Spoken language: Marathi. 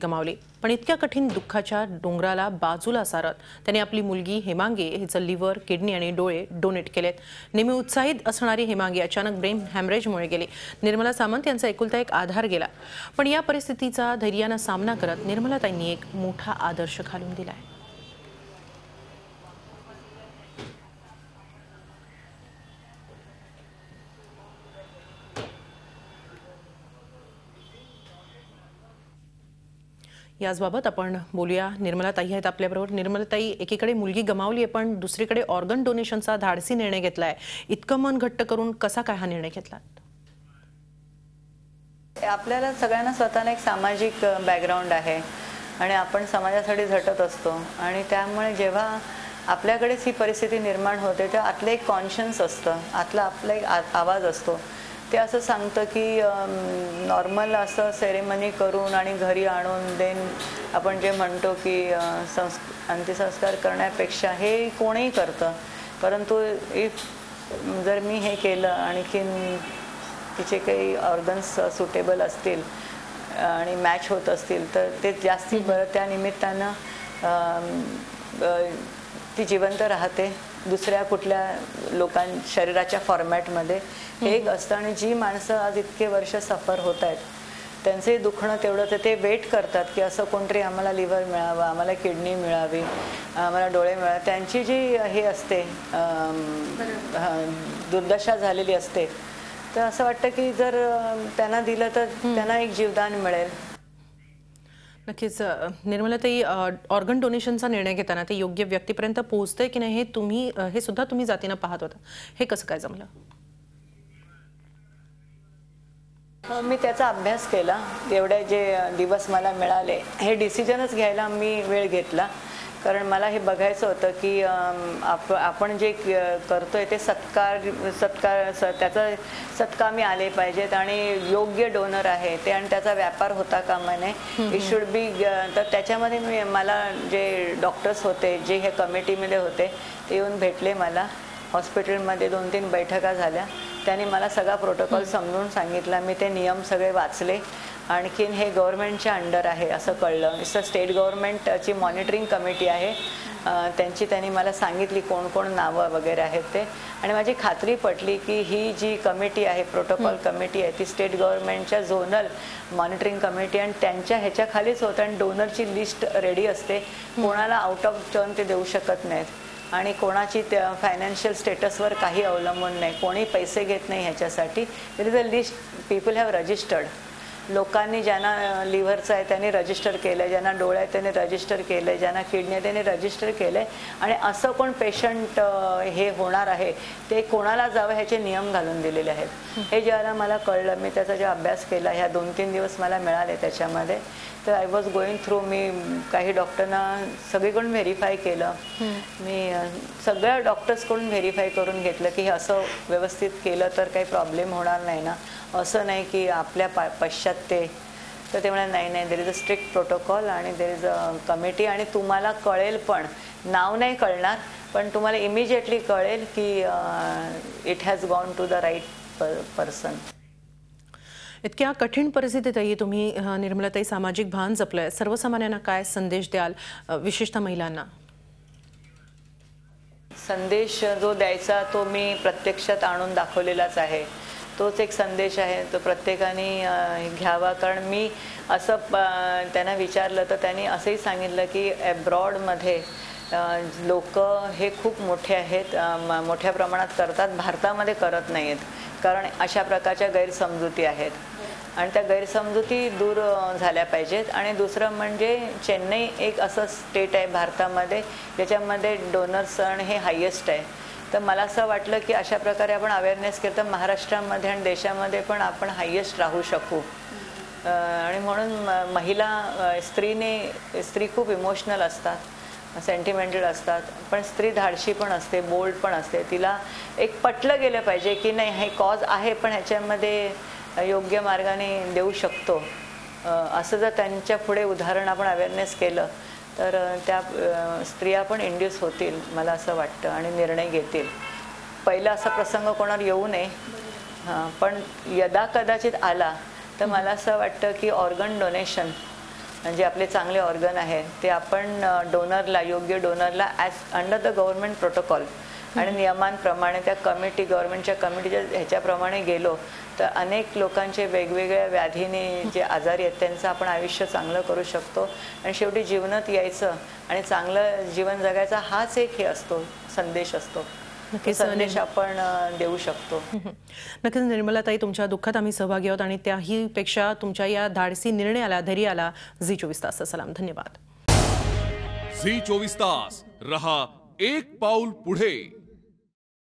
गमावली। पण इतक्या कठीण दुःखाच्या डोंगराला बाजूला सारत त्यांनी आपली मुलगी हेमांगी हिचं लिव्हर, किडनी आणि डोळे डोनेट केलेत। नेहमी उत्साहित असणारी हेमांगी अचानक ब्रेन हॅमरेजमुळे गेली। निर्मला सामंत यांचा एकुलता एक आधार गेला। पण या परिस्थितीचा धैर्याने सामना करत निर्मलाताईंनी एक मोठा आदर्श घालून दिलाय। याचबाबत आपण बोलूया। निर्मलाताई आहेत आपल्याबरोबर। निर्मलाताई, एकीकडे मुलगी गमावली आहे पण दुसरीकडे ऑर्गन डोनेशनचा धाडसी निर्णय घेतलाय। इतकं मन घट्ट करून कसा काय हा निर्णय घेतलात? आपल्याला सगळ्यांना स्वतःला एक सामाजिक बॅकग्राऊंड आहे आणि आपण समाजासाठी झटत असतो आणि त्यामुळे जेव्हा आपल्याकडेच ही परिस्थिती निर्माण होते तेव्हा आतलं एक कॉन्शियन्स असतं, आपला एक आवाज असतो। ते असं सांगतं की नॉर्मल असं सेरेमनी करून आणि घरी आणून देन आपण जे म्हणतो की अंत्यसंस्कार करण्यापेक्षा हे कोणीही करतं, परंतु जर मी हे केलं आणखीन तिचे काही ऑर्गन्स सुटेबल असतील आणि मॅच होत असतील तर ते जास्ती बरं, त्या निमित्तानं ती जिवंत राहते दुसऱ्या कुठल्या शरीराच्या फॉर्मॅटमध्ये एक असतं। आणि जी माणसं आज इतके वर्ष सफर होत आहेत त्यांचे दुखणं तेवढं, तर ते वेट करतात की असं कोणतरी आम्हाला लिव्हर मिळावं, आम्हाला किडनी मिळावी, आम्हाला डोळे मिळावे। त्यांची जी हे असते दुर्दशा झालेली असते, तर असं वाटतं की जर त्यांना दिलं तर त्यांना एक जीवदान मिळेल। नक्कीच निर्मलाताई, ऑर्गन डोनेशनचा निर्णय घेताना ते योग्य व्यक्तीपर्यंत पोहोचते की नाही हे सुद्धा तुम्ही जातीनं पाहत होता, हे कसं काय जमलं? मी त्याचा अभ्यास केला। एवढे जे दिवस मला मिळाले हे डिसिजनच घ्यायला मी वेळ घेतला, कारण मला हे बघायचं होतं की आपण जे करतोय ते त्याचा सत्कामी आले पाहिजेत आणि योग्य डोनर आहे ते, आणि त्याचा व्यापार होता कामा नये। It should be. तर त्याच्यामध्ये मला जे डॉक्टर्स होते जे हे कमिटीमध्ये होते ते येऊन भेटले मला हॉस्पिटलमध्ये। 2-3 बैठका झाल्या। त्यांनी मला सगळा प्रोटोकॉल समजून सांगितला। मी ते नियम सगळे वाचले। आणखीन हे गव्हर्नमेंटच्या अंडर आहे असं कळलं। इट्स स्टेट गव्हर्नमेंटची मॉनिटरिंग कमिटी आहे, त्यांनी मला सांगितली कोण कोण नावं वगैरे आहेत ते, आणि माझी खात्री पटली की ही जी कमिटी आहे, प्रोटोकॉल कमिटी आहे, ती स्टेट गव्हर्नमेंटच्या झोनल मॉनिटरिंग कमिटी आणि त्यांच्या ह्याच्या खालीच होतं। आणि डोनरची लिस्ट रेडी असते, कोणाला आउट ऑफ टर्न ते देऊ शकत नाहीत आणि कोणाची फायनान्शियल स्टेटसवर काही अवलंबून नाही, कोणी पैसे घेत नाही ह्याच्यासाठी। There is a list, people have registered. लोकांनी ज्यांना लिव्हरचं आहे त्यांनी रजिस्टर केलं, ज्यांना डोळे आहेत त्यांनी रजिस्टर केलं, ज्यांना किडनी आहे त्यांनी रजिस्टर केलं। आणि असं कोण पेशंट हे होणार आहे ते कोणाला जावं ह्याचे नियम घालून दिलेले आहेत। हे ज्याला मला कळलं, मी त्याचा जो अभ्यास केला, ह्या 2-3 दिवस मला मिळाले त्याच्यामध्ये, तर आय वॉज गोईंग थ्रू। मी काही डॉक्टरना सगळीकडून व्हेरीफाय केलं, मी सगळ्या डॉक्टर्सकडून व्हेरीफाय करून घेतलं की हे असं व्यवस्थित केलं तर काही प्रॉब्लेम होणार नाही ना, असं नाही की आपल्या पश्चात ते। तर ते म्हणाले नाही नाही, there is a strict protocol आणि देर इज अ कमिटी, आणि तुम्हाला कळेल, पण नाव नाही कळणार पण तुम्हाला इमिजिएटली कळेल की it has gone to the right person. इतक्या कठीण परिस्थितीतही तुम्ही निर्मलाताई सामाजिक भान जपलंय। सर्वसामान्यांना काय संदेश द्याल, विशेषतः महिलांना? संदेश जो द्यायचा तो मी प्रत्यक्षात आणून दाखवलेलाच आहे। तोच एक संदेश आहे, तो प्रत्येकाने घ्यावा। कारण मी असं त्यांना विचारलं तर त्यांनी असंही सांगितलं की अब्रॉडमध्ये लोक हे खूप मोठे आहेत, मोठ्या प्रमाणात करतात, भारतामध्ये करत नाहीत, कारण अशा प्रकारच्या गैरसमजुती आहेत आणि त्या गैरसमजुती दूर झाल्या पाहिजेत। आणि दुसरं म्हणजे चेन्नई एक असं स्टेट आहे भारतामध्ये ज्याच्यामध्ये डोनर्सन हे हायेस्ट आहे। तर मला असं वाटलं की अशा प्रकारे आपण अवेअरनेस केलं तर महाराष्ट्रामध्ये आणि देशामध्ये पण आपण हायेस्ट राहू शकू। आणि म्हणून स्त्री खूप इमोशनल असतात, सेंटिमेंटल असतात, पण स्त्री धाडशी पण असते, बोल्ड पण असते। तिला एक पटलं गेलं पाहिजे की नाही हे कॉज आहे पण ह्याच्यामध्ये योग्य मार्गाने देऊ शकतो, असं जर त्यांच्या पुढे उदाहरण आपण अवेअरनेस केलं तर त्या स्त्रिया पण इंड्यूस होतील मला असं वाटतं आणि निर्णय घेतील। पहिला असा प्रसंग कोणावर येऊ नये, पण यदा कदाचित आला तर मला असं वाटतं की ऑर्गन डोनेशन जे आपले चांगले ऑर्गन आहेत ते आपण डोनरला, योग्य डोनरला अंडर द गव्हर्नमेंट प्रोटोकॉल आणि नियमांप्रमाणे त्या गव्हर्नमेंटच्या कमिटीच्या ह्याच्याप्रमाणे गेलो तर अनेक लोकांचे वेगवेगळ्या व्याधीने जे आजारी आहेत त्यांचं आपण आयुष्य चांगलं करू शकतो आणि शेवटी जीवनात यायचं आणि चांगलं जीवन जगायचा हाच एक हे असतो, संदेश असतो. नक्कीच संदेश आपण देऊ शकतो. नक्कीच निर्मलाताई, तुमच्या दुःखात आम्ही सहभागी आहोत आणि त्याही पेक्षा तुमच्या या धाडसी निर्णयाला, धैर्याला झी24 तासचा सलाम. धन्यवाद. झी24 तास रहा एक पाऊल पुढे.